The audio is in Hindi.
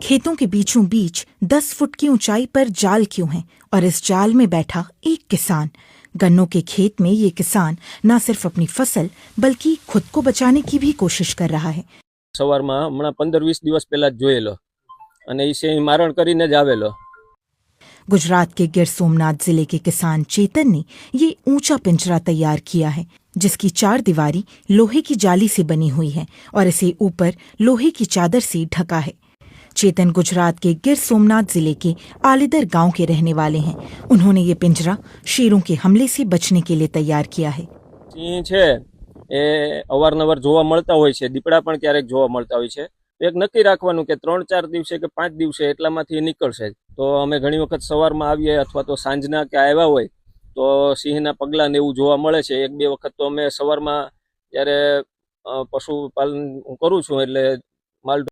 खेतों के बीचों बीच 10 फुट की ऊंचाई पर जाल क्यों है और इस जाल में बैठा एक किसान। गन्नों के खेत में ये किसान न सिर्फ अपनी फसल बल्कि खुद को बचाने की भी कोशिश कर रहा है। સવારમાં હમણાં 15-20 દિવસ પહેલા જ જોયેલો અને એ સિંહ મારણ કરીને જ આવેલો। गुजरात के गिर सोमनाथ जिले के किसान चेतन ने ये ऊंचा पिंजरा तैयार किया है, जिसकी 4 दीवारी लोहे की जाली से बनी हुई है और इसे ऊपर लोहे की चादर से ढका है। चेतन गुजरात के गिर सोमनाथ जिले के आलिदर गांव के रहने वाले हैं। उन्होंने ये पिंजरा शेरों के हमले से बचने के लिए तैयार किया है। સિંહ છે એ અવારનવાર જોવા મળતા હોય છે, દીપડા પણ ક્યારેક જોવા મળતા હોય છે। એક નક્કી રાખવાનું કે 3-4 દિવસે કે 5 દિવસે એટલામાંથી નીકળશે। તો અમે ઘણી વખત સવારમાં આવીએ અથવા તો સાંજના કે આવ્યા હોય તો સિંહના પગલા ને એવું જોવા મળે છે। 1-2 વખત તો અમે સવારમાં જ્યારે પશુપાલન કરું છું એટલે માલ